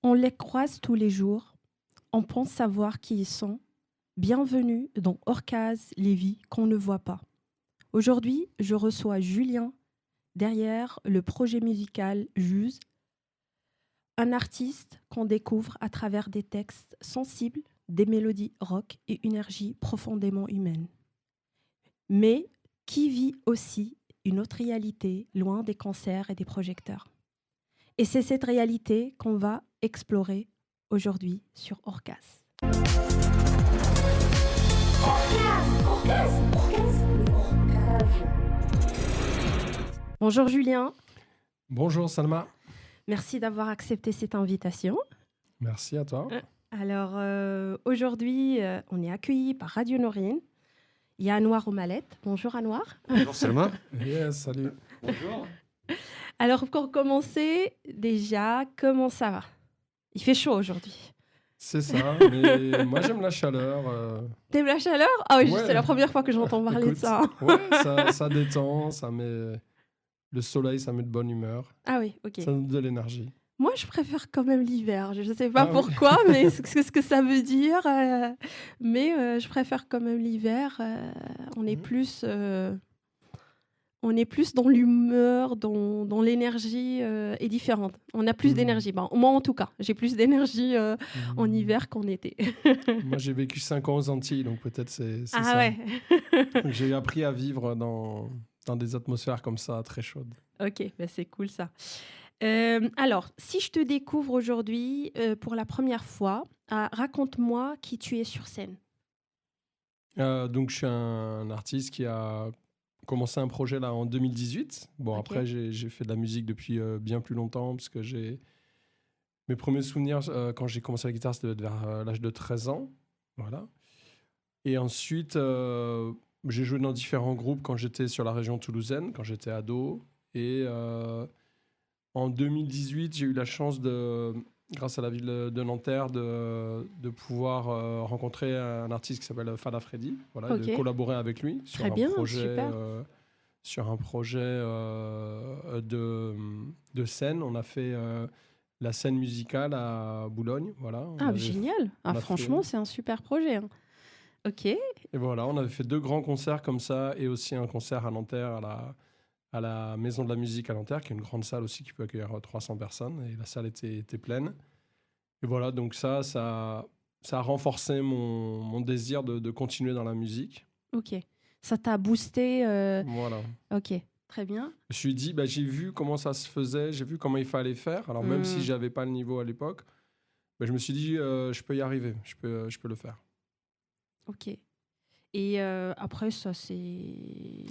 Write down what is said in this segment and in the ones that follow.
On les croise tous les jours. On pense savoir qui ils sont. Bienvenue dans Orcas, les vies qu'on ne voit pas. Aujourd'hui, je reçois Julien derrière le projet musical Juz, un artiste qu'on découvre à travers des textes sensibles, des mélodies rock et une énergie profondément humaine. Mais qui vit aussi une autre réalité loin des concerts et des projecteurs. Et c'est cette réalité qu'on va explorer aujourd'hui sur Orcas. Bonjour Julien. Bonjour Salma. Merci d'avoir accepté cette invitation. Merci à toi. Alors aujourd'hui, on est accueillis par Radio Norine. Il y a Anouar aux mallettes. Bonjour Anouar. Bonjour Salma. Yes, salut. Bonjour. Alors pour commencer, déjà, comment ça va? Il fait chaud aujourd'hui. C'est ça, mais moi j'aime la chaleur. T'aimes la chaleur? Ah oui, Ouais. c'est la première fois que j'entends parler de Écoute, ça. Ouais, ça détend, ça met le soleil, ça met de bonne humeur, Ah oui, ok. ça donne de l'énergie. Moi, je préfère quand même l'hiver. Je ne sais pas Ah oui. pourquoi, mais c'est ce que ça veut dire. Mais je préfère quand même l'hiver. On est plus dans l'humeur, dans l'énergie est différente. On a plus d'énergie. Bon, moi, en tout cas, j'ai plus d'énergie en hiver qu'en été. Moi j'ai vécu 5 ans aux Antilles, donc peut-être c'est Ah ça. ouais. Donc, j'ai appris à vivre dans des atmosphères comme ça, très chaudes. Ok, bah c'est cool ça. Alors, si je te découvre aujourd'hui pour la première fois, raconte-moi qui tu es sur scène. Donc je suis un artiste qui a commencé un projet là en 2018. Bon, Ok. après j'ai fait de la musique depuis bien plus longtemps, parce que mes premiers souvenirs quand j'ai commencé la guitare, c'était vers l'âge de 13 ans. Voilà. Et ensuite, j'ai joué dans différents groupes quand j'étais sur la région toulousaine, quand j'étais ado. Et en 2018, j'ai eu la chance grâce à la ville de Nanterre, de pouvoir rencontrer un artiste qui s'appelle Fada Freddy. Voilà, et Ok. de collaborer avec lui sur Très un bien, projet, super. de scène. On a fait la scène musicale à Boulogne. Voilà. Ah, génial. Ah, on a franchement, fait- c'est un super projet. Hein. Ok. Et voilà, on avait fait 2 grands concerts comme ça, et aussi un concert à Nanterre, à la Maison de la Musique à Nanterre, qui est une grande salle aussi qui peut accueillir 300 personnes, et la salle était pleine. Et voilà, donc ça a renforcé mon désir de continuer dans la musique. Ok. Ça t'a boosté. Voilà. Ok. Très bien. Je me suis dit, j'ai vu comment ça se faisait, j'ai vu comment il fallait faire. Alors même si j'avais pas le niveau à l'époque, je me suis dit, je peux y arriver, je peux le faire. Ok. Et après, ça, c'est.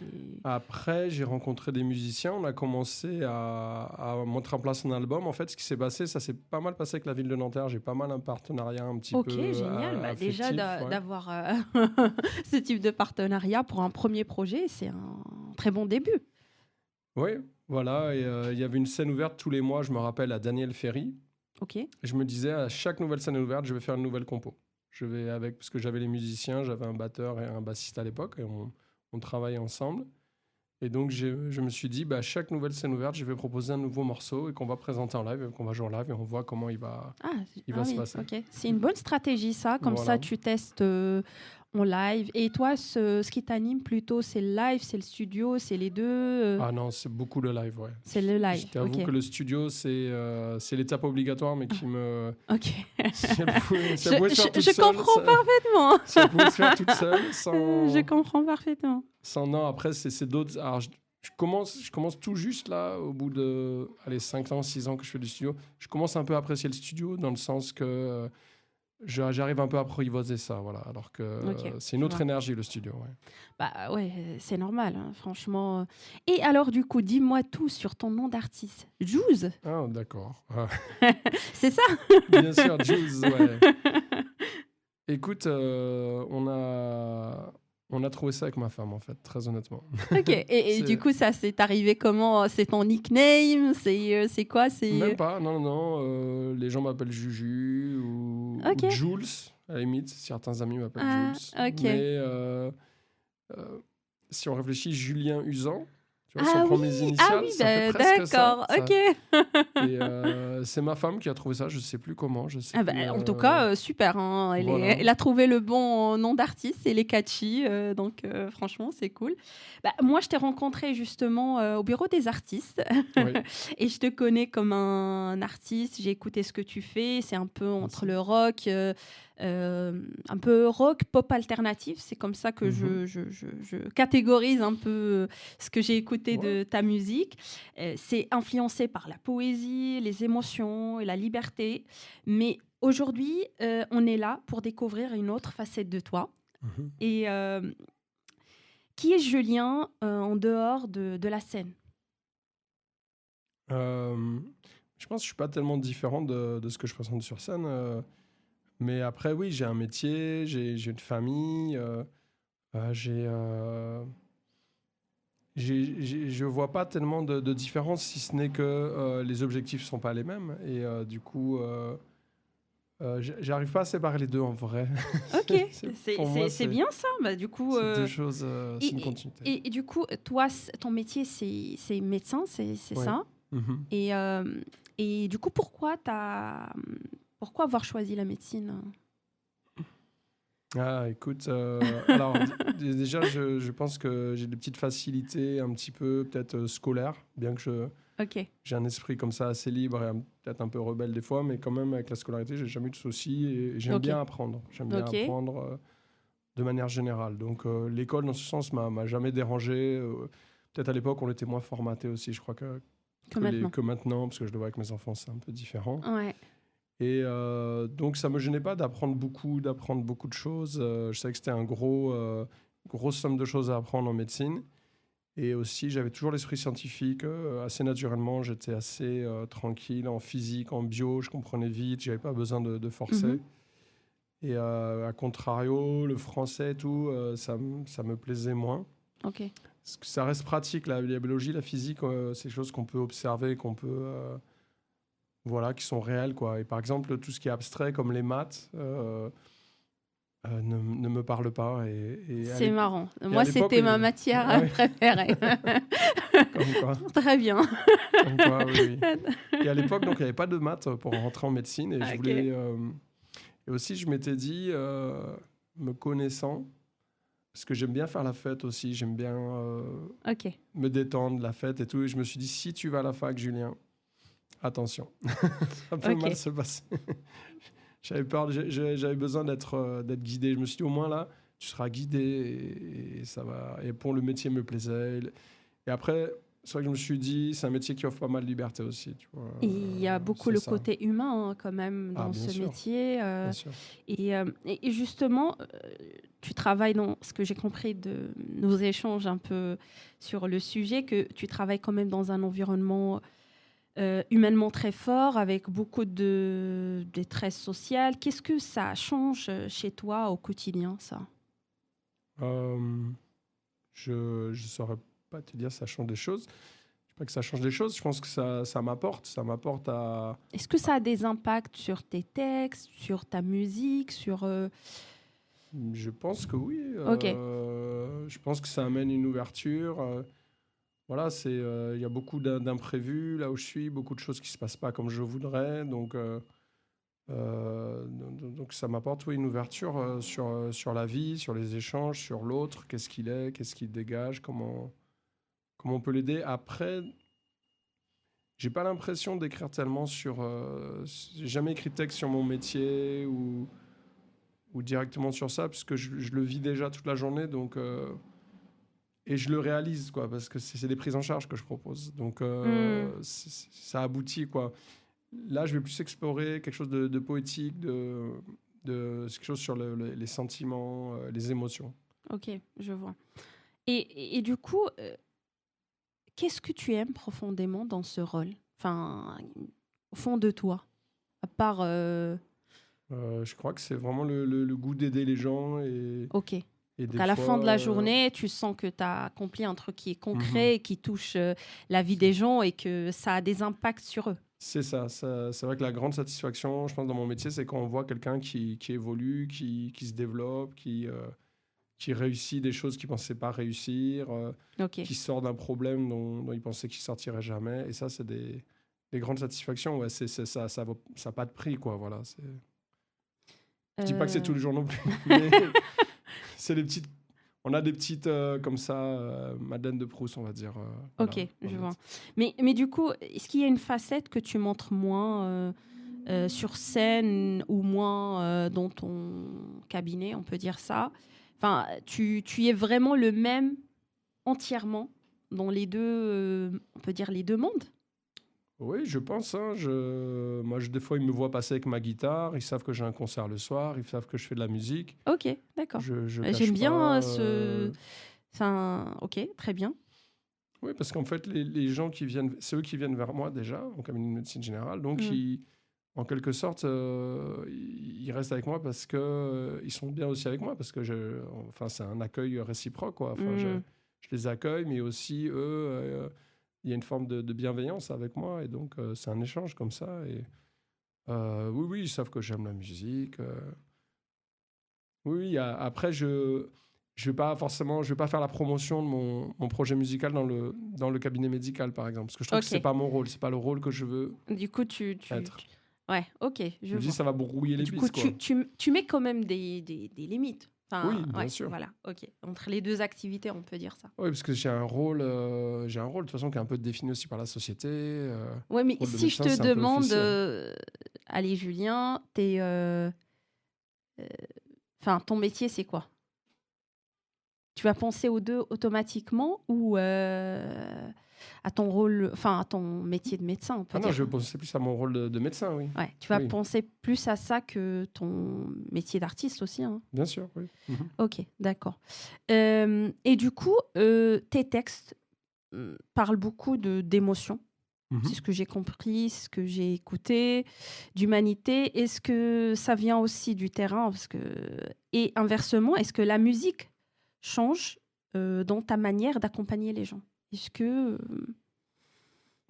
Après, j'ai rencontré des musiciens, on a commencé à mettre en place un album. En fait, ce qui s'est passé, ça s'est pas mal passé avec la ville de Nanterre. J'ai pas mal un partenariat un petit Ok, peu génial. Bah, déjà, affectif, ouais. d'avoir ce type de partenariat pour un premier projet, c'est un très bon début. Oui, voilà. Et il y avait une scène ouverte tous les mois, je me rappelle, à Daniel Ferry. Ok. Et je me disais, à chaque nouvelle scène ouverte, je vais faire une nouvelle compo. Parce que j'avais les musiciens, j'avais un batteur et un bassiste à l'époque, et on travaillait ensemble. Et donc, je me suis dit, à chaque nouvelle scène ouverte, je vais proposer un nouveau morceau et qu'on va présenter en live, et qu'on va jouer en live, et on voit comment il va se oui, passer. ok. C'est une bonne stratégie, ça. Comme Voilà. ça, tu testes en live. Et toi, ce qui t'anime plutôt, c'est le live, c'est le studio, c'est les deux Ah non, c'est beaucoup le live, ouais. C'est le live, Je t'avoue ok. que le studio, c'est l'étape obligatoire, mais qui me... Ok. Si elle pouvait se faire toute Je seule, comprends parfaitement. si elle pouvait se faire toute seule, sans... Je comprends parfaitement. Non, après, c'est d'autres... Alors, je commence tout juste, là, au bout de 5 ans, 6 ans que je fais du studio. Je commence un peu à apprécier le studio, dans le sens que j'arrive un peu à apprivoiser ça, voilà. Alors que Ok, c'est une je autre vois. énergie, le studio, ouais. Bah ouais, c'est normal, hein, franchement. Et alors, du coup, dis-moi tout sur ton nom d'artiste. Juz, Ah, d'accord. Ah, c'est ça? bien sûr, Jules, ouais. Écoute, on a trouvé ça avec ma femme, en fait, très honnêtement. Ok. Et du coup, ça s'est arrivé comment? C'est ton nickname? C'est quoi? Même pas, non. Les gens m'appellent Juju ou Ok. Jules, à la limite. Certains amis m'appellent Ah, Jules. ok. Mais si on réfléchit, Julien Usan, Tu vois, si on Ah prend oui, mes ah initiales, oui, ça fait presque ça. d'accord, Ça. OK. Et c'est ma femme qui a trouvé ça, je sais plus comment, je sais Ah bah, plus. en tout cas, super, hein. Voilà. Elle a trouvé le bon nom d'artiste, elle est catchy, donc franchement, c'est cool. Bah, moi, je t'ai rencontré justement, au bureau des artistes Oui, et je te connais comme un artiste. J'ai écouté ce que tu fais, c'est un peu entre merci. le rock, un peu rock, pop alternatif. C'est comme ça que Mhm. je catégorise un peu ce que j'ai écouté Ouais. de ta musique. C'est influencé par la poésie, les émotions et la liberté. Mais aujourd'hui, on est là pour découvrir une autre facette de toi. Mhm. Et qui est Julien en dehors de la scène? Euh, je pense que je suis pas tellement différent de ce que je présente sur scène. Mais après, oui, j'ai un métier, j'ai une famille, je vois pas tellement de différence, si ce n'est que les objectifs sont pas les mêmes. Et du coup, j'arrive pas à séparer les deux en vrai. Ok, Pour moi, c'est bien ça. Bah, du coup, c'est deux choses, c'est une et, continuité. du coup, toi, ton métier, c'est médecin, c'est Oui. ça. Mhm. Et du coup, pourquoi avoir choisi la médecine? Ah, écoute, alors déjà, je pense que j'ai des petites facilités un petit peu, peut-être scolaires, bien que Ok, j'ai un esprit comme ça assez libre et peut-être un peu rebelle des fois, mais quand même avec la scolarité, j'ai jamais eu de soucis et j'aime ok, bien apprendre. J'aime bien ok. apprendre de manière générale. Donc l'école, dans ce sens, m'a jamais dérangé. Peut-être à l'époque, on était moins formaté aussi, je crois Que maintenant. que maintenant, parce que je le vois avec mes enfants, c'est un peu différent. Ouais. Et donc, ça me gênait pas d'apprendre beaucoup de choses. Je savais que c'était grosse somme de choses à apprendre en médecine. Et aussi, j'avais toujours l'esprit scientifique. Assez naturellement, j'étais assez tranquille en physique, en bio. Je comprenais vite, j'avais pas besoin de forcer. Mhm. Et à contrario, le français et tout, ça me plaisait moins. Ok. Parce que ça reste pratique, la biologie, la physique, c'est des choses qu'on peut observer, voilà, qui sont réels, quoi. Et par exemple, tout ce qui est abstrait, comme les maths, ne me parle pas. C'est marrant. Et à Moi, l'époque, c'était ma matière ouais, préférée. comme quoi, Très bien. comme quoi, oui, oui. Et à l'époque, donc, il n'y avait pas de maths pour rentrer en médecine. Et je Ok. voulais. Et aussi, je m'étais dit, me connaissant, parce que j'aime bien faire la fête aussi, j'aime bien Ok. me détendre, la fête et tout. Et je me suis dit, si tu vas à la fac, Julien, attention, ça peut mal Ok. se passer. J'avais peur, j'avais besoin d'être guidé. Je me suis dit, au moins là, tu seras guidé et ça va. Et pour le métier me plaisait. Et après, c'est vrai que je me suis dit, c'est un métier qui offre pas mal de liberté aussi, tu vois. Il y a beaucoup C'est le ça. côté humain hein, quand même Ah, dans bien ce sûr, métier. bien sûr. Et justement, tu travailles dans ce que j'ai compris de nos échanges un peu sur le sujet, que tu travailles quand même dans un environnement humainement très fort, avec beaucoup de détresse sociale. Qu'est-ce que ça change chez toi au quotidien, ça? Euh, je saurais pas te dire ça change des choses. Je sais pas que ça change des choses. Je pense que ça m'apporte Est-ce que ça a des impacts sur tes textes, sur ta musique, sur... je pense que oui. Ok, Je pense que ça amène une ouverture. Voilà, il y a beaucoup d'imprévus là où je suis, beaucoup de choses qui se passent pas comme je voudrais. Donc ça m'apporte oui, une ouverture sur la vie, sur les échanges, sur l'autre, qu'est-ce qu'il est, qu'est-ce qu'il dégage, comment on peut l'aider. Après, j'ai pas l'impression d'écrire tellement sur. J'ai jamais écrit de texte sur mon métier ou directement sur ça, puisque je le vis déjà toute la journée, et je le réalise, quoi, parce que c'est des prises en charge que je propose. Donc hmm, ça aboutit, quoi. Là, je vais plus explorer quelque chose de poétique, quelque chose sur les sentiments, les émotions. ok, je vois. Et du coup, qu'est-ce que tu aimes profondément dans ce rôle? Enfin, au fond de toi, à part... Je crois que c'est vraiment le goût d'aider les gens ok. et Donc des à la fin fois. de la journée, tu sens que tu as accompli un truc qui est Mhm. concret, qui touche la vie C'est des gens et que ça a des impacts sur eux. c'est ça. C'est vrai que la grande satisfaction, je pense, dans mon métier, c'est quand on voit quelqu'un qui évolue, qui se développe, qui qui réussit des choses qu'il ne pensait pas réussir, Ok. qui sort d'un problème dont il pensait qu'il ne sortirait jamais. Et ça, c'est des grandes satisfactions. Ouais, ça n'a pas de prix, quoi. Voilà, je dis pas que c'est tous Euh, les jours non plus, mais c'est des petites. On a des petites comme ça, Madeleine de Proust, on va dire. Voilà, ok, dans je notre- vois. Mais du coup, est-ce qu'il y a une facette que tu montres moins sur scène ou moins dans ton cabinet, on peut dire ça? Enfin, tu es vraiment le même entièrement dans les deux, on peut dire les deux mondes? Oui, je pense. Hein, moi, des fois, ils me voient passer avec ma guitare. Ils savent que j'ai un concert le soir. Ils savent que je fais de la musique. Ok, d'accord. Je J'aime cache bien pas. ce... Enfin, ok, très bien. Oui, parce qu'en fait, les gens qui viennent, c'est eux qui viennent vers moi déjà, en cabinet de médecine générale. Donc, Mm. en quelque sorte, ils restent avec moi parce que ils sont bien aussi avec moi, parce que enfin, c'est un accueil réciproque, quoi. Enfin, Mm. je les accueille, mais aussi eux, il y a une forme de bienveillance avec moi, et donc c'est un échange comme ça. Et oui, oui, ils savent que j'aime la musique. Oui, oui, après, je vais pas faire la promotion de mon projet musical dans le cabinet médical, par exemple, parce que je trouve que c'est Ok. pas mon rôle, c'est pas le rôle que je veux Du coup, être. Ouais, ok, je Je me dis, vois. ça va brouiller les Du coup, pistes, quoi. tu mets quand même des limites. Oui, Enfin, bien ouais, sûr. voilà, ok. Entre les deux activités, on peut dire ça. Oui, parce que j'ai un rôle de toute façon qui est un peu défini aussi par la société. Ouais, mais Rôle de si je médecin, te c'est un peu demande, officiel. allez, Julien, enfin, ton métier, c'est quoi? Tu vas penser aux deux automatiquement ou à ton rôle, enfin, à ton métier de médecin, on peut Ah non, dire. je pensais plus à mon rôle de médecin, oui. Ouais, tu vas Oui, penser plus à ça que ton métier d'artiste aussi, hein. bien sûr, oui. Mhm. Ok, d'accord. Et du coup, tes textes parlent beaucoup d'émotions. C'est Mhm. ce que j'ai compris, c'est ce que j'ai écouté, d'humanité. Est-ce que ça vient aussi du terrain Et inversement, est-ce que la musique change dans ta manière d'accompagner les gens? Est-ce que...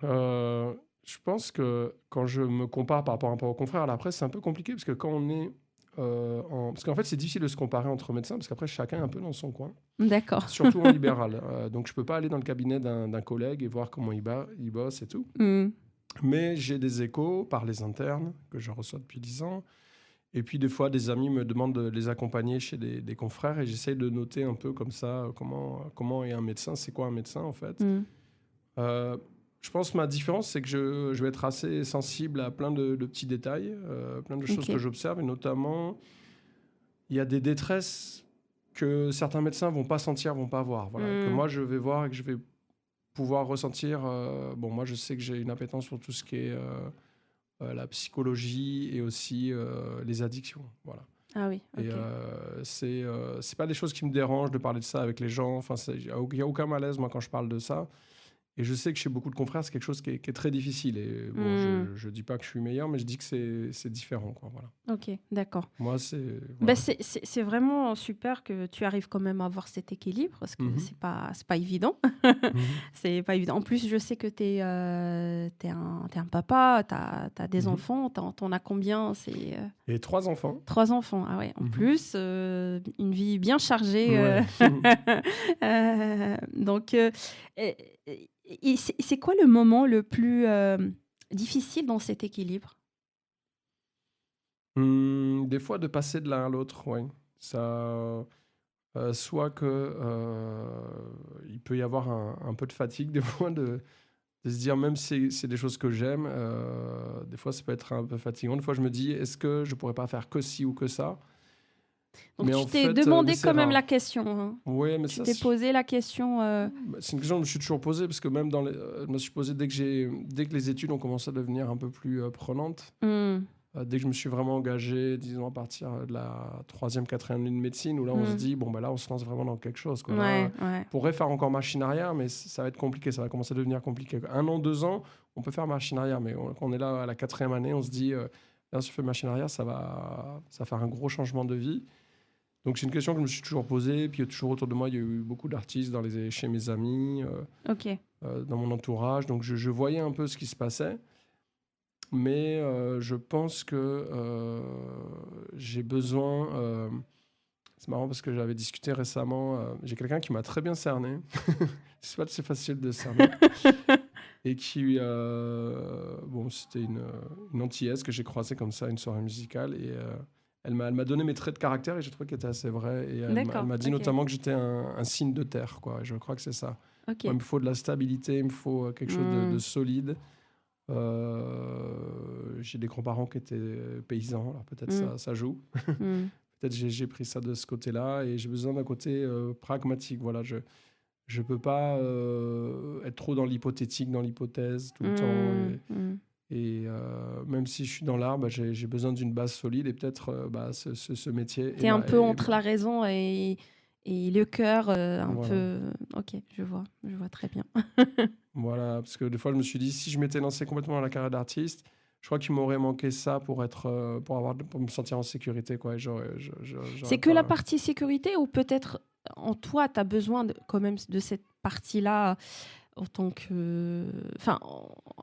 Euh, je pense que quand je me compare par rapport aux confrères à la presse, c'est un peu compliqué parce que quand on est parce qu'en fait, c'est difficile de se comparer entre médecins parce qu'après, chacun est un peu dans son coin, D'accord. surtout en libéral. Donc, je peux pas aller dans le cabinet d'un collègue et voir comment il bosse et tout. Hmm. Mais j'ai des échos par les internes que je reçois depuis 10 ans. Et puis, des fois, des amis me demandent de les accompagner chez des confrères et j'essaye de noter un peu comme ça comment est un médecin, c'est quoi un médecin en fait. Hmm. Euh, je pense que ma différence, c'est que je vais être assez sensible à plein de petits détails, plein de choses que Ok. j'observe, et notamment, il y a des détresses que certains médecins vont pas sentir, vont pas voir, voilà, que Hmm. moi je vais voir et que je vais pouvoir ressentir. Bon, moi je sais que j'ai une appétence pour tout ce qui est la psychologie et aussi les addictions, voilà. Ah oui, Et ok. c'est pas des choses qui me dérangent de parler de ça avec les gens. Enfin, il y a aucun malaise moi quand je parle de ça. Et je sais que chez beaucoup de confrères, c'est quelque chose qui est très difficile. Et bon, Hmm. je dis pas que je suis meilleur, mais je dis que c'est différent, quoi. Voilà. Ok, d'accord. Moi, c'est Bah, voilà. c'est vraiment super que tu arrives quand même à avoir cet équilibre parce que Mhm. c'est pas évident. Mhm. C'est pas évident. En plus, je sais que tu es, t'es un papa, tu as des Mhm. enfants. T'en as combien? C'est Et 3 enfants. 3 enfants. Ah ouais, en Mhm. plus, une vie bien chargée. Ouais. Donc, et c'est quoi le moment le plus difficile dans cet équilibre? Des fois, de passer de l'un à l'autre, ouais. Ça, soit que il peut y avoir un peu de fatigue des fois de se dire, même si c'est des choses que j'aime, des fois ça peut être un peu fatigant. Des fois, je me dis, est-ce que je pourrais pas faire que ci ou que ça? Donc, Mais tu en t'es fait, mais demandé c'est quand même la rare. question, hein. Ouais, mais Tu ça, t'es posé la question. c'est une question que je me suis toujours posée parce que même je me suis posé dès que les études ont commencé à devenir un peu plus prenantes, Hmm, dès que je me suis vraiment engagé, disons à partir de la troisième, quatrième année de médecine, où là on se hmm. dit bon bah là on se lance vraiment dans quelque chose quoi. Là, Ouais, ouais. on pourrait faire encore machine arrière, mais ça va être compliqué, ça va commencer à devenir compliqué. 1 an, 2 ans, on peut faire machine arrière, mais quand on est là à la quatrième année, on se dit là si on fait machine arrière, ça va faire un gros changement de vie. Donc c'est une question que je me suis toujours posée. Puis toujours autour de moi, il y a eu beaucoup d'artistes chez mes amis, Ok. dans mon entourage. Donc je voyais un peu ce qui se passait. Mais je pense que j'ai besoin C'est marrant parce que j'avais discuté récemment. J'ai quelqu'un qui m'a très bien cerné. C'est pas si facile de cerner. Et qui, bon, c'était une Antillaise que j'ai croisée comme ça, à une soirée musicale. Et elle m'a donné mes traits de caractère et j'ai trouvé qu'elle était assez vrai. Et elle D'accord, m'a dit ok. notamment que j'étais un signe de terre, quoi. Et je crois que c'est ça. Ok. Moi, il me faut de la stabilité, il me faut quelque chose de solide. J'ai des grands-parents qui étaient paysans, alors peut-être ça joue. Mm. Peut-être j'ai pris ça de ce côté-là et j'ai besoin d'un côté pragmatique. Voilà, je peux pas être trop dans l'hypothétique, dans l'hypothèse tout le temps. Et même si je suis dans l'art, bah, j'ai besoin d'une base solide et peut-être bah, ce métier. T'es un peu entre la raison et le cœur, un Voilà. peu. Ok, je vois très bien. Voilà, parce que des fois, je me suis dit, si je m'étais lancé complètement dans la carrière d'artiste, je crois qu'il m'aurait manqué ça pour me sentir en sécurité, quoi. C'est que la partie sécurité ou peut-être en toi, tu as besoin quand même de cette partie-là en tant que... Enfin,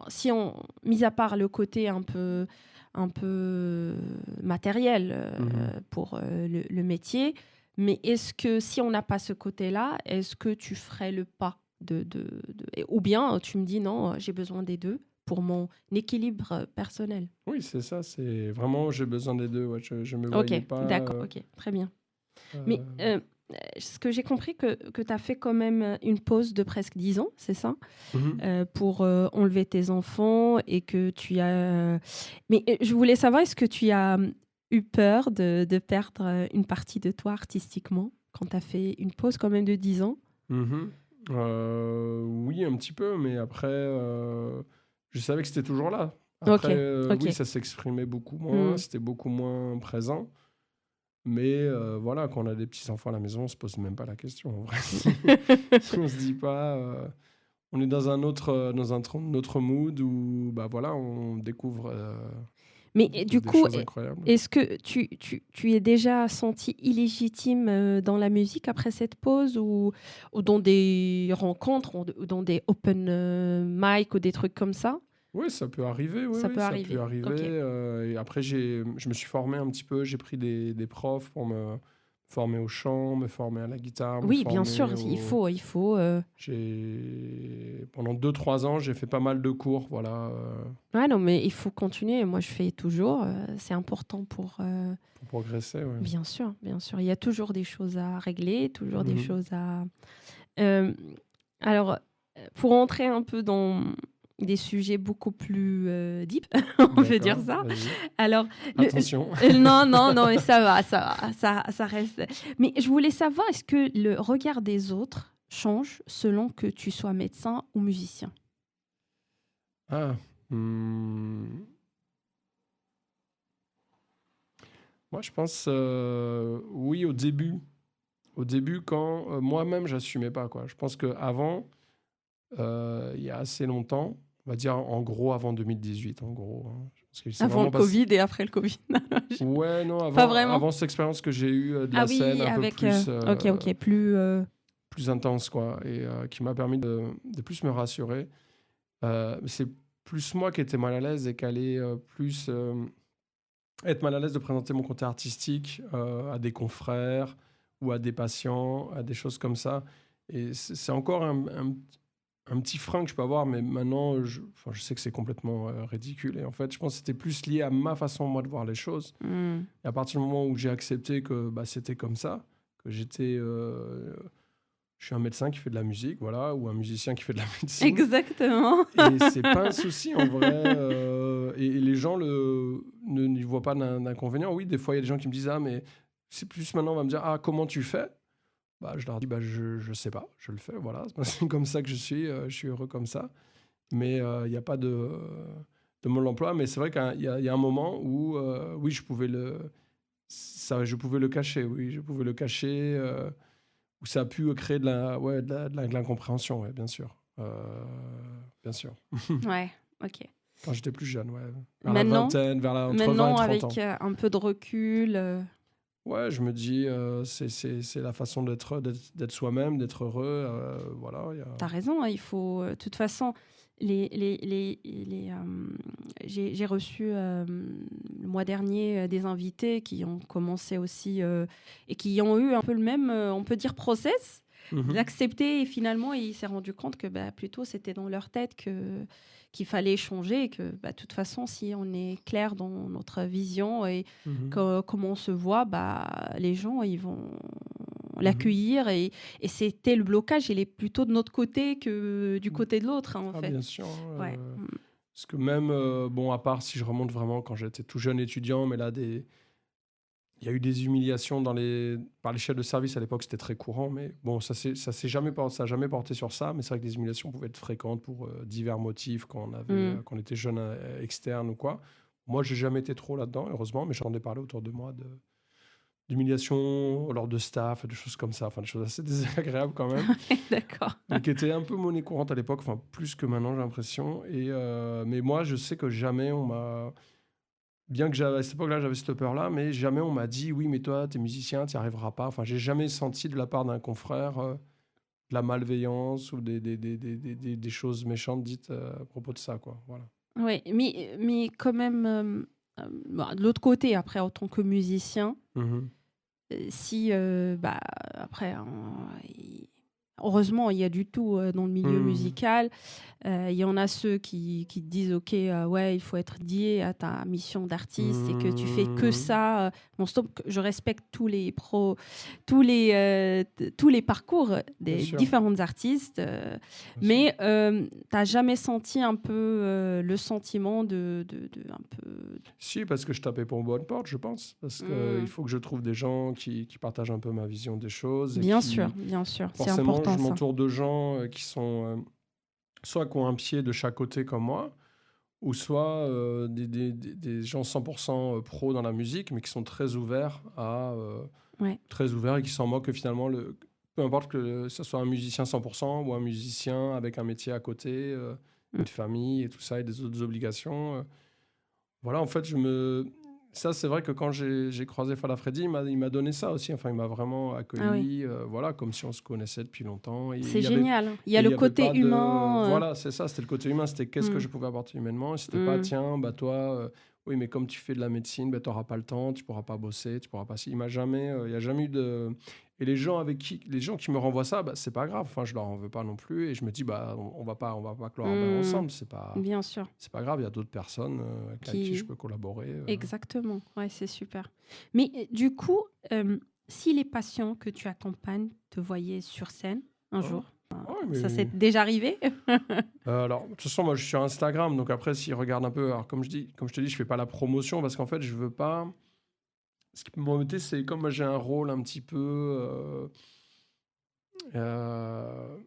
si on... Mis à part le côté un peu matériel pour le métier, mais est-ce que si on n'a pas ce côté-là, est-ce que tu ferais le pas ou bien tu me dis non, j'ai besoin des deux pour mon équilibre personnel? Oui, c'est ça, c'est vraiment, j'ai besoin des deux. Ouais, je me Ok, voyais pas. d'accord, ok, très bien. Mais ce que j'ai compris que tu as fait quand même une pause de presque 10 ans, c'est ça? Pour enlever tes enfants et que tu as... Mais je voulais savoir, est-ce que tu as eu peur de perdre une partie de toi artistiquement quand tu as fait une pause quand même de 10 ans? Oui, un petit peu, mais après, je savais que c'était toujours là. Ok, Après, ok. oui, ça s'exprimait beaucoup moins, c'était beaucoup moins présent. Mais voilà, quand on a des petits-enfants à la maison, on se pose même pas la question, en vrai. On se dit pas... on est dans un autre mood où, bah voilà, on découvre Mais du des coup, choses incroyables. est-ce que tu es déjà senti illégitime dans la musique après cette pause ou dans des rencontres ou dans des open mic ou des trucs comme ça? Oui, ça peut arriver, oui, Ça oui, peut ça peut arriver. arriver. Ok. Et après, je me suis formé un petit peu, j'ai pris des profs pour me former au chant, me former à la guitare, me Oui, bien sûr, former il au... faut. Pendant 2-3 ans, j'ai fait pas mal de cours, voilà, Ah non, mais il faut continuer. Moi, je fais toujours. C'est important pour. pour progresser, ouais. Bien sûr, bien sûr. Il y a toujours des choses à régler, toujours des Mhm. choses à. Euh, alors, pour entrer un peu dans des sujets beaucoup plus deep, on peut dire D'accord, ça. vas-y. Alors, Attention. non, non, non, mais ça va, ça reste. Mais je voulais savoir, est-ce que le regard des autres change selon que tu sois médecin ou musicien? Ah, hmm. Moi, je pense, oui, au début. Au début, quand moi-même, j'assumais pas, quoi. Je pense qu'avant, il y a assez longtemps, on va dire en gros avant 2018, en gros. Hein. Parce que c'est Avant le vraiment passé... Covid et après le Covid. Ouais, non, Pas avant, vraiment? avant cette expérience que j'ai eue de Ah la scène oui, un peu avec... plus, ok, plus... plus intense, quoi, et qui m'a permis de plus me rassurer. C'est plus moi qui étais mal à l'aise et qui allait plus être mal à l'aise de présenter mon côté artistique à des confrères ou à des patients, à des choses comme ça. Et c'est encore un petit frein que je peux avoir, mais maintenant, enfin, je sais que c'est complètement ridicule. Et en fait, je pense que c'était plus lié à ma façon, moi, de voir les choses. Et à partir du moment où j'ai accepté que bah, c'était comme ça, que j'étais... je suis un médecin qui fait de la musique, voilà, ou un musicien qui fait de la médecine. Exactement. Et c'est pas un souci, en vrai. Et les gens n'y voient pas d'inconvénient. Oui, des fois, il y a des gens qui me disent « Ah, mais c'est plus maintenant, on va me dire « Ah, comment tu fais ?» Bah, je leur dis, bah, je sais pas, je le fais, voilà. C'est comme ça que je suis heureux comme ça. Mais il n'y a pas de mode d'emploi. Mais c'est vrai qu'il y a un moment où, oui, je pouvais le cacher, oui, je pouvais le cacher, où ça a pu créer de l'incompréhension, ouais, bien sûr. Bien sûr. Ouais, ok. Quand j'étais plus jeune, ouais. Vers la Maintenant, vingtaine, entre 20 et maintenant 30 avec ans. un peu de recul... Ouais, je me dis, c'est la façon d'être soi-même, d'être heureux. Voilà, T'as raison, hein, il faut... De toute façon, j'ai reçu le mois dernier des invités qui ont commencé aussi et qui ont eu un peu le même, on peut dire, process, Mhm. d'accepter. Et finalement, il s'est rendu compte que plutôt c'était dans leur tête qu'il fallait changer. Et que de toute façon, si on est clair dans notre vision et Mhm. comment on se voit, les gens, ils vont Mhm. l'accueillir. Et c'était le blocage, il est plutôt de notre côté que du côté de l'autre, hein, en Ah, fait. bien sûr, hein, Ouais. parce que même, bon, à part si je remonte vraiment quand j'étais tout jeune étudiant, mais là, il y a eu des humiliations par les chefs de service à l'époque, c'était très courant, mais bon, ça a jamais porté sur ça, mais c'est vrai que les humiliations pouvaient être fréquentes pour divers motifs Mm. quand on était jeune externe ou quoi. Moi, j'ai jamais été trop là-dedans, heureusement, mais j'en ai parlé autour de moi d'humiliation lors de staff, de choses comme ça, enfin des choses assez désagréables quand même, D'accord. mais qui étaient un peu monnaie courante à l'époque, enfin plus que maintenant, j'ai l'impression. Mais moi, je sais que jamais on m'a, bien que à cette époque-là, j'avais cette peur-là, mais jamais on m'a dit oui, mais toi, t'es musicien, t'y arriveras pas. Enfin, j'ai jamais senti de la part d'un confrère de la malveillance ou des choses méchantes dites à propos de ça, quoi. Voilà. Oui, mais quand même, de l'autre côté, après, en tant que musicien, Mhm. si, après, hein, heureusement, il y a du tout dans le milieu Mhm. musical. Il y en a ceux qui te disent, OK, ouais, il faut être dédié à ta mission d'artiste et que tu fais que Mhm. ça. Non-stop. Je respecte tous les pros, tous les parcours Bien des sûr, différents artistes. bien sûr. Mais t'as jamais senti un peu le sentiment un peu... Si, parce que je tapais pour une bonne porte, je pense. Parce qu'il Hmm. faut que je trouve des gens qui partagent un peu ma vision des choses et qui, Bien sûr, c'est forcément, important je ça. m'entoure de gens qui sont soit qui ont un pied de chaque côté comme moi, ou soit des gens 100% pros dans la musique, mais qui sont Ouais. très ouverts et qui s'en moquent que finalement, peu importe que ce soit un musicien 100% ou un musicien avec un métier à côté, Mm. une famille et tout ça, et des autres obligations. Voilà, en fait, ça, c'est vrai que quand j'ai croisé Fala Freddy, il m'a donné ça aussi. Enfin, il m'a vraiment Ah oui, accueilli, voilà, comme si on se connaissait depuis longtemps. c'est génial, hein. Il y a Et il le y avait pas côté de, humain. voilà, c'est ça, c'était le côté humain. C'était qu'est-ce que Mm, je pouvais apporter humainement. Et c'était pas, mm. tiens, bah toi, oui, mais comme tu fais de la médecine, bah, tu n'auras pas le temps, tu pourras pas bosser, tu pourras pas. Il y a jamais eu de. Et les gens qui me renvoient ça, bah, c'est pas grave. Enfin, je leur en veux pas non plus. Et je me dis, bah, on va pas clore un bain Mm. ensemble. Bien sûr. C'est pas grave. Il y a d'autres personnes avec qui je Qui... peux collaborer. Exactement, ouais, c'est super. Mais du coup, si les patients que tu accompagnes te voyaient sur scène un Hein. jour, Ouais, ça s'est mais déjà arrivé? alors, de toute façon, moi, je suis sur Instagram, donc après, s'ils regardent un peu, alors comme je te dis, je fais pas la promotion parce qu'en fait, je veux pas. Ce qui peut m'embêter, c'est comme moi, j'ai un rôle un petit peu, euh,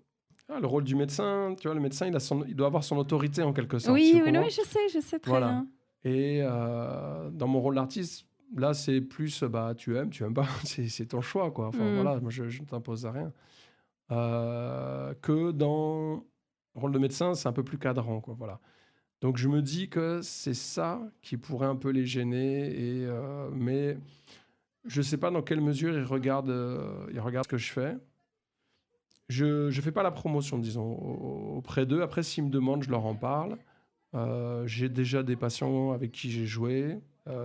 le rôle du médecin. Tu vois, le médecin, il doit avoir son autorité en quelque sorte, tu Oui, oui, oui, comprends? je sais très Voilà. bien. Et dans mon rôle d'artiste, là, c'est plus, bah, tu aimes pas, c'est ton choix, quoi. Enfin, Mm. voilà, moi, je ne t'impose rien. Que dans le rôle de médecin, c'est un peu plus cadrant, quoi. Voilà. Donc je me dis que c'est ça qui pourrait un peu les gêner, mais je ne sais pas dans quelle mesure ils regardent ce que je fais. Je ne fais pas la promotion, disons, auprès d'eux. Après, s'ils me demandent, je leur en parle. J'ai déjà des patients avec qui j'ai joué,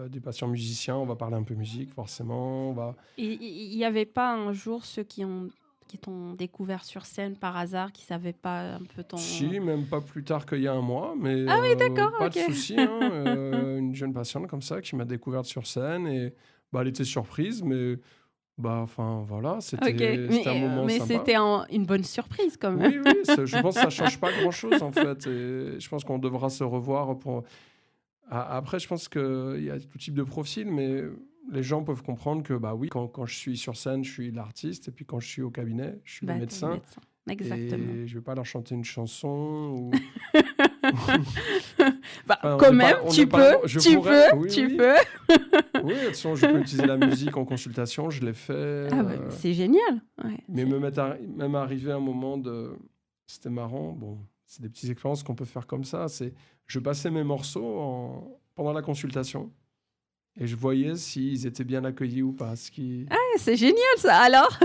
des patients musiciens. On va parler un peu musique, forcément. Et il n'y avait pas un jour ceux qui t'ont découvert sur scène par hasard, qui savaient pas un peu ton... Si, même pas plus tard qu'il y a un mois, mais Ah oui, d'accord, pas de souci, ok. hein. Une jeune patiente comme ça qui m'a découverte sur scène et bah, elle était surprise, mais bah, enfin voilà, Ok, c'était un moment mais sympa. c'était une bonne surprise quand même. Oui, oui, je pense que ça change pas grand-chose en fait. Et je pense qu'on devra se revoir pour. Après, je pense qu'il y a tout type de profil, mais les gens peuvent comprendre que bah oui, quand je suis sur scène, je suis l'artiste, et puis quand je suis au cabinet, je suis le Bah, t'es le médecin, médecin. Exactement. et je vais pas leur chanter une chanson ou. Bah, Enfin, quand même, on n'est pas là pour. Je pourrais, oui, tu oui. peux. Oui, de toute façon, je peux utiliser la musique en consultation, je l'ai fait. Ah ouais, mais c'est génial. Ouais, Mais même arrivé à un moment de. C'était marrant, bon, c'est des petites expériences qu'on peut faire comme ça. Je passais mes morceaux pendant la consultation. Et je voyais s'ils étaient bien accueillis ou pas. C'est génial ça, alors.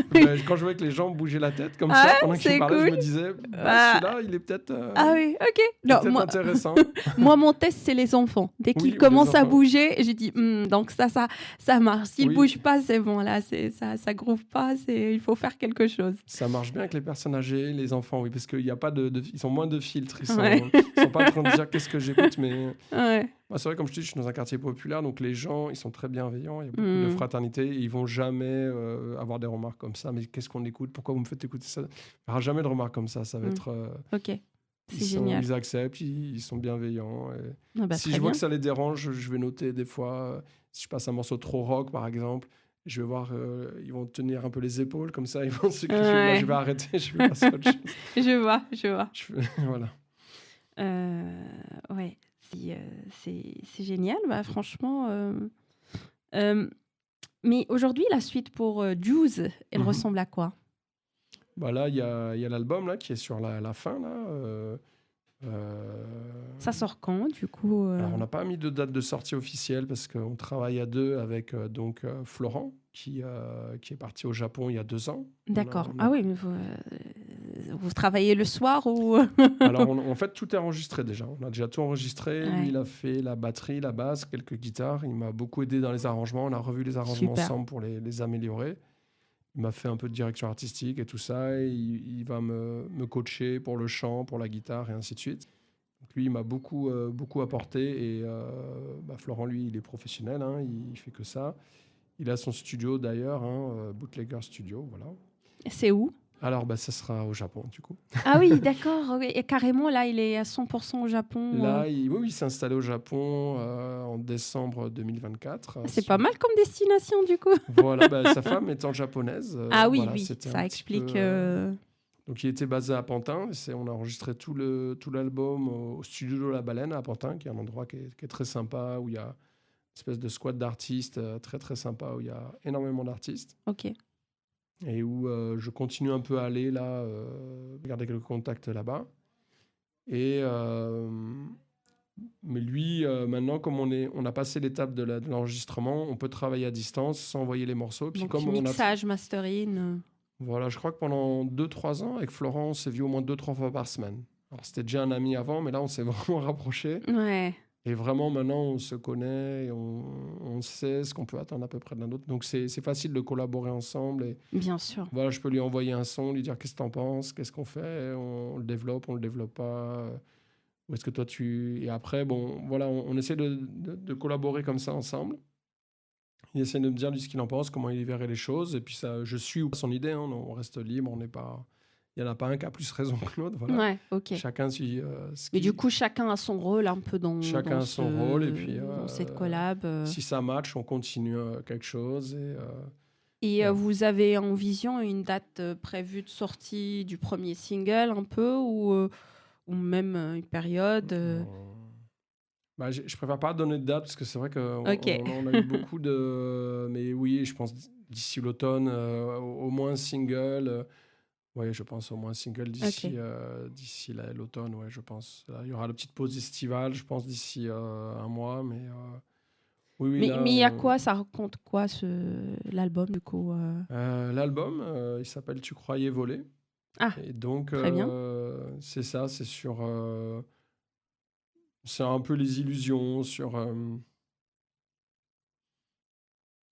Quand je voyais que les gens bougeaient la tête comme Ah ça ouais, pendant qu'ils c'est parlaient, je cool. me disais, Ah, celui-là, il est peut-être oui, ok. il est Non, peut-être moi, intéressant. moi, mon test, c'est les enfants. Dès qu'ils Oui, ou les commencent à enfants. bouger, j'ai dit, donc ça marche. S'ils Oui. bougent pas, c'est bon, là, ça groove pas, il faut faire quelque chose. Ça marche bien avec les personnes âgées, les enfants, oui, parce qu'il y a pas ils sont moins de filtres. Ils Ouais. sont pas en train de dire qu'est-ce que j'écoute, mais Ouais. c'est vrai, comme je te dis, je suis dans un quartier populaire, donc les gens, ils sont très bienveillants, il y a beaucoup de Mm. fraternité, et ils vont jamais avoir des remarques comme ça. Mais qu'est-ce qu'on écoute? Pourquoi vous me faites écouter ça? Il n'y aura jamais de remarques comme ça. Ça va être. Ok, c'est génial. Ils acceptent, ils sont bienveillants. Et Ah bah, si très je vois bien. que ça les dérange, je vais noter des fois. Si je passe un morceau trop rock, par exemple, je vais voir, ils vont tenir un peu les épaules comme ça, ils vont se crier. Là, Ouais. je vais arrêter, je vais passer à autre chose. Je vois. Voilà. Ouais, c'est génial, bah, franchement. Mais aujourd'hui, la suite pour Juice, elle Mhm. ressemble à quoi? Bah là, il y a l'album là, qui est sur la fin. Là, Ça sort quand, du coup Alors, on n'a pas mis de date de sortie officielle parce qu'on travaille à deux avec Florent, qui est parti au Japon il y a 2 ans. D'accord. On a- Ah oui, mais vous travaillez le soir ou... Alors, en fait, tout est enregistré déjà. On a déjà tout enregistré. Ouais. Lui, il a fait la batterie, la basse, quelques guitares. Il m'a beaucoup aidé dans les arrangements. On a revu les arrangements Super. ensemble pour les améliorer. Il m'a fait un peu de direction artistique et tout ça. Et il va me coacher pour le chant, pour la guitare et ainsi de suite. Donc lui, il m'a beaucoup apporté. Et Florent, lui, il est professionnel. Hein, il fait que ça. Il a son studio d'ailleurs, Bootlegger Studio. Voilà. C'est où? Alors, ça sera au Japon, du coup. Ah oui, d'accord. Et carrément, là, il est à 100% au Japon. Là, il s'est installé au Japon en décembre 2024. C'est pas mal comme destination, du coup. Voilà, sa femme étant japonaise. Ah oui, voilà, oui, c'était ça un petit peu, explique... Donc, il était basé à Pantin. On a enregistré tout l'album au studio de La Baleine à Pantin, qui est un endroit qui est très sympa, où il y a une espèce de squad d'artistes très, très sympa, où il y a énormément d'artistes. Ok. Et où je continue un peu à aller là, garder quelques contacts là-bas. Et... mais lui, maintenant, comme on a passé l'étape de l'enregistrement, on peut travailler à distance, s'envoyer les morceaux. Puis Donc, comme mixage, mastering... Voilà, je crois que pendant 2-3 ans, avec Florent, on s'est vu au moins 2-3 fois par semaine. Alors, c'était déjà un ami avant, mais là, on s'est vraiment rapprochés. Ouais. Et vraiment, maintenant, on se connaît, et on sait ce qu'on peut attendre à peu près de l'un d'autre. Donc, c'est facile de collaborer ensemble. Et Bien sûr. voilà, je peux lui envoyer un son, lui dire qu'est-ce que t'en penses, qu'est-ce qu'on fait, on le développe, on le développe pas. Ou est-ce que toi, Et après, bon, voilà, on essaie de collaborer comme ça ensemble. Il essaie de me dire lui ce qu'il en pense, comment il verrait les choses. Et puis ça, je suis ou pas son idée. Hein, on reste libre, on n'est pas... Il n'y en a pas un qui a plus raison que l'autre. Voilà. Ouais, ok. Chacun suit Mais du coup, chacun a son rôle un peu Chacun a son rôle. Et puis, dans cette collab. si ça match, on continue quelque chose. Et ouais. vous avez en vision une date prévue de sortie du premier single un peu ou même une période Je préfère pas donner de date parce que c'est vrai qu'on Ok. on a eu beaucoup de... Mais oui, je pense d'ici l'automne, au moins un single. Oui, je pense au moins un single d'ici l'automne, ouais, je pense. Là, il y aura la petite pause estivale, je pense, d'ici un mois. Mais oui, là... Mais il y a quoi? Ça raconte quoi, l'album, du coup L'album, il s'appelle Tu croyais voler. Ah, Et donc, très bien. c'est ça, c'est sur... c'est un peu les illusions, sur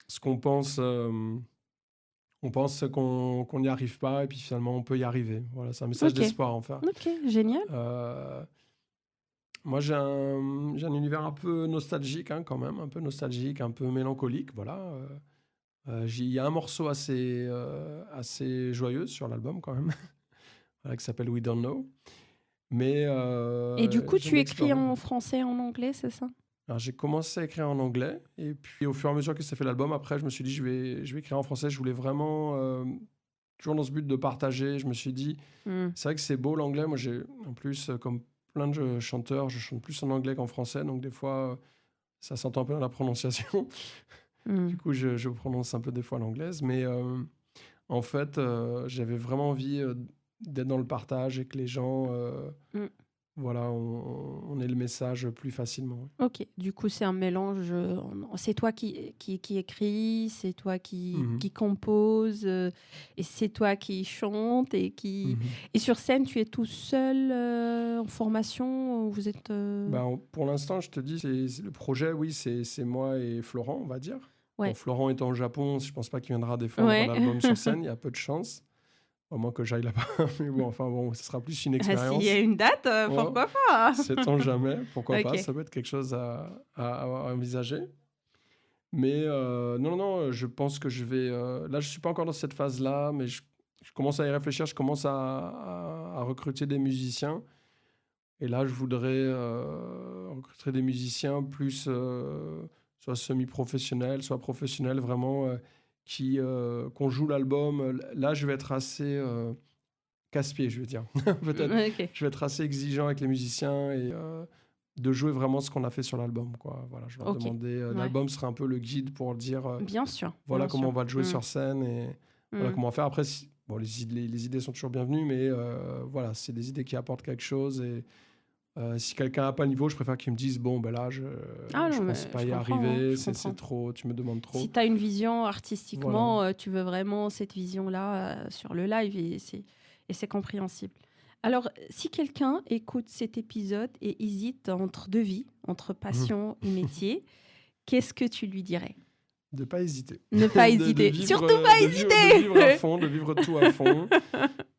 ce qu'on pense... on pense qu'on n'y arrive pas et puis finalement on peut y arriver. Voilà, c'est un message Ok. d'espoir, enfin. Ok, génial. Moi, j'ai un univers un peu nostalgique, hein, quand même, un peu nostalgique, un peu mélancolique, voilà. Il y a un morceau assez joyeux sur l'album, quand même, voilà, qui s'appelle We Don't Know. Mais Et du coup, j'aime tu écris explorer. en français et en anglais, c'est ça? Alors, j'ai commencé à écrire en anglais, et puis au fur et à mesure que ça fait l'album, après, je me suis dit, je vais écrire en français. Je voulais vraiment, toujours dans ce but de partager, je me suis dit, c'est vrai que c'est beau l'anglais. Moi, en plus, comme plein de chanteurs, je chante plus en anglais qu'en français, donc des fois, ça s'entend un peu dans la prononciation. Du coup, je prononce un peu des fois l'anglaise, mais en fait, j'avais vraiment envie d'être dans le partage et que les gens voilà, on ait le message plus facilement. Ouais. Ok, du coup, c'est un mélange. C'est toi qui écris, c'est toi Mhm. qui compose, et c'est toi qui chante Mhm. Et sur scène, tu es tout seul en formation ou vous êtes. Pour l'instant, je te dis, le projet, oui, c'est moi et Florent, on va dire. Bon, Ouais. Florent étant au Japon, je pense pas qu'il viendra défendre Ouais. l'album sur scène, il y a peu de chance. Au moins que j'aille là-bas. Mais bon, enfin bon, ce sera plus une Ah, s'il y a expérience. une date, Ouais, pourquoi pas? sait-on jamais, pourquoi pas, Ok. ça peut être quelque chose à envisager. Mais non, non, je pense que je vais... là, je suis pas encore dans cette phase-là, mais je commence à y réfléchir, je commence à recruter des musiciens. Et là, je voudrais recruter des musiciens plus soit semi-professionnels, soit professionnels, vraiment, qu'on joue l'album. Là, je vais être assez casse-pied, je veux dire. Peut-être. Ok. Je vais être assez exigeant avec les musiciens et de jouer vraiment ce qu'on a fait sur l'album, quoi. Voilà, je vais leur Ok. demander... Ouais. l'album sera un peu le guide pour dire Bien sûr. voilà Bien comment sûr. on va le jouer sur scène et voilà Mm. comment on va faire. Après, bon, les idées sont toujours bienvenues, mais voilà, c'est des idées qui apportent quelque chose et si quelqu'un n'a pas le niveau, je préfère qu'il me dise bon, ben là, Ah je non, pense mais pas je y comprends, hein, arriver, je c'est comprends. trop, tu me demandes trop. Si tu as une vision Voilà. artistiquement, tu veux vraiment cette vision-là sur le live et c'est compréhensible. Alors, si quelqu'un écoute cet épisode et hésite entre deux vies, entre passion et métier, qu'est-ce que tu lui dirais? De pas hésiter. Ne pas De hésiter. vivre, Surtout pas de hésiter. vivre à fond, de vivre tout à fond.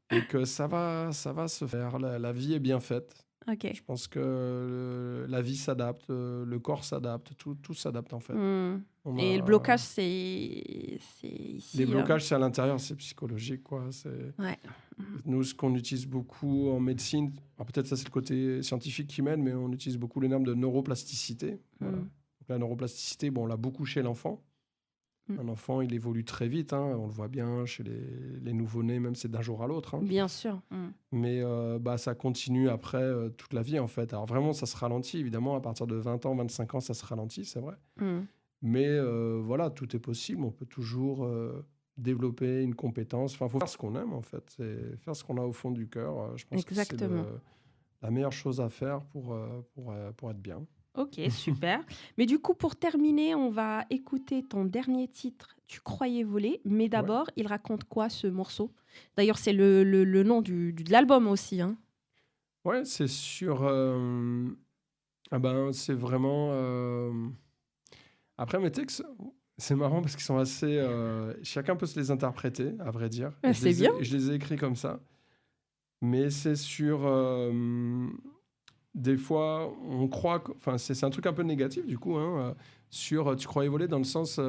Et que ça va se faire. La vie est bien faite. Ok. Je pense que la vie s'adapte, le corps s'adapte, tout s'adapte en fait. On Et a- le blocage, c'est ici. Les blocages, c'est à l'intérieur, c'est psychologique, quoi. Ouais. Nous, ce qu'on utilise beaucoup en médecine, alors peut-être ça c'est le côté scientifique qui mène, mais on utilise beaucoup les termes de neuroplasticité. Voilà. Donc la neuroplasticité, bon, on l'a beaucoup chez l'enfant. Un enfant, il évolue très vite, hein, on le voit bien chez les nouveau-nés, même c'est d'un jour à l'autre. Hein. Bien sûr. Mais ça continue après toute la vie, en fait. Alors vraiment, ça se ralentit, évidemment, à partir de 20 ans, 25 ans, ça se ralentit, c'est vrai. Mais voilà, tout est possible, on peut toujours développer une compétence. Enfin, il faut faire ce qu'on aime, en fait. C'est faire ce qu'on a au fond du cœur. Je pense Exactement. que c'est la meilleure chose à faire pour être bien. Ok, super. Mais du coup, pour terminer, on va écouter ton dernier titre, Tu croyais voler. Mais d'abord, il raconte quoi ce morceau? D'ailleurs, c'est le nom de l'album aussi. Hein. Ouais, c'est sur... c'est vraiment... Après, mes textes, c'est marrant parce qu'ils sont assez... chacun peut se les interpréter, à vrai dire. Ah, c'est bien. Je les ai écrits comme ça. Mais c'est sur... des fois, on croit... Enfin, c'est un truc un peu négatif, du coup, hein, sur Tu croyais voler, dans le sens...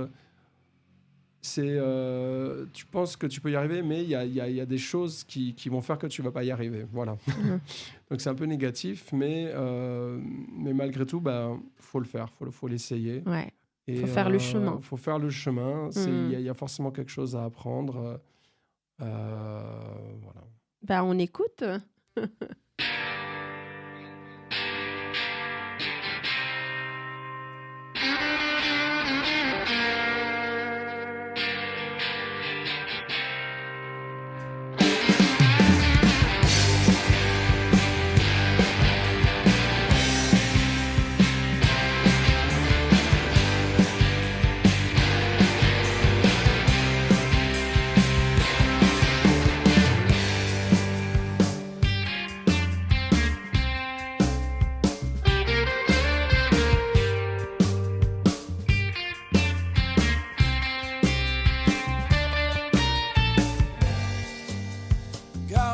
tu penses que tu peux y arriver, mais il y a des choses qui vont faire que tu vas pas y arriver. Voilà. Donc, c'est un peu négatif, mais malgré tout, faut le faire, faut l'essayer. Ouais. Il faut faire le chemin. Faut faire le chemin. Il y a forcément quelque chose à apprendre. Voilà. On écoute.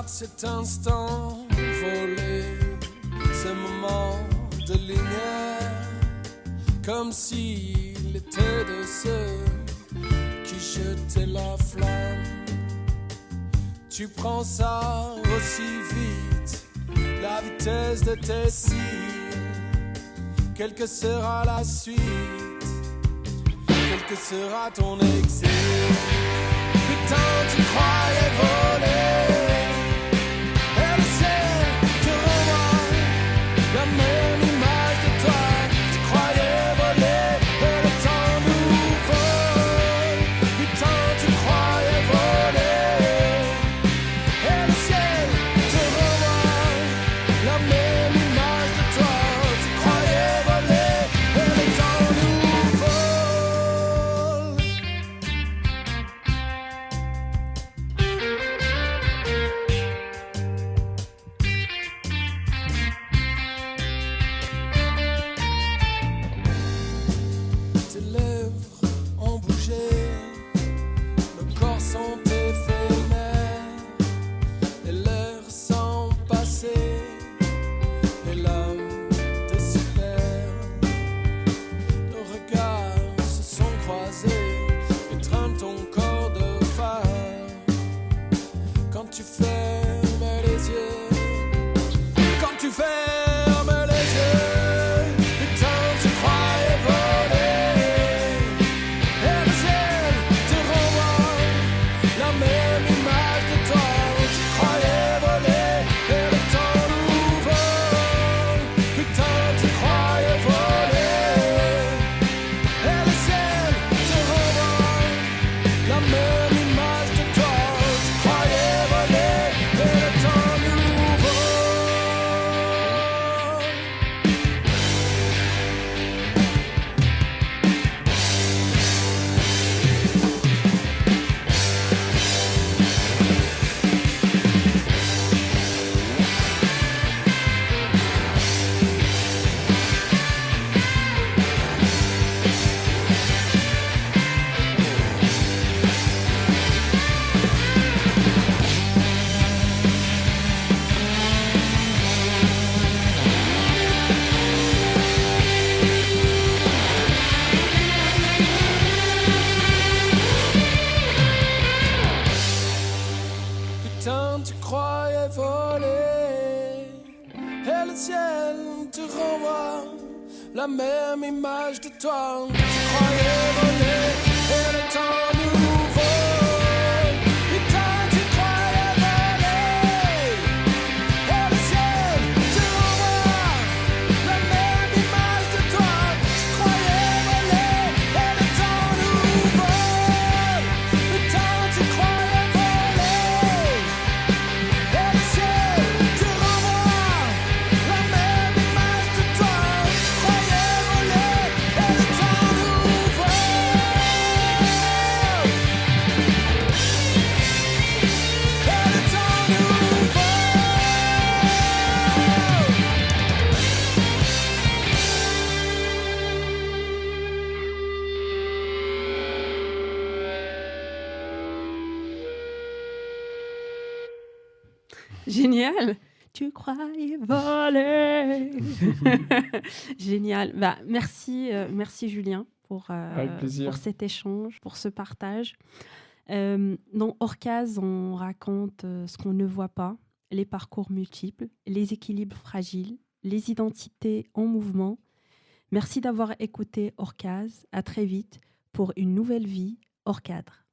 Cet instant volé, ce moment de lumière, comme s'il était de ceux qui jetaient la flamme. Tu prends ça aussi vite, la vitesse de tes cils. Quelle que sera la suite, quel que sera ton exil. Putain, tu croyais voler. La même écraser étreint ton corps de fer. Quand tu fermes les yeux, quand tu fermes les yeux, putain tu croyais voler, et le ciel te renvoie la même image de toi. Tu croyais voler, et le temps nous vole, putain tu croyais voler, et le ciel te renvoie la même image de toi. Tu croyais voler, et le temps nous vole. Putain, tu croyais voler, et le ciel te renvoie la même image de toi. Tu croyais voler, et le temps nous vole. Putain, tu croyais voler, et le ciel te renvoie la même image de toi. Tu croyais voler, et le temps nous vole. Putain, tu croyais voler, et le ciel te renvoie la même image de toi. Tu croyais voler, et le temps nous vole. Et le temps nous vole. Génial. Tu croyais voler. Génial. Bah, merci Julien Avec plaisir. pour cet échange, pour ce partage. Dans Orcase, on raconte ce qu'on ne voit pas, les parcours multiples, les équilibres fragiles, les identités en mouvement. Merci d'avoir écouté Orcase. À très vite pour une nouvelle vie hors cadre.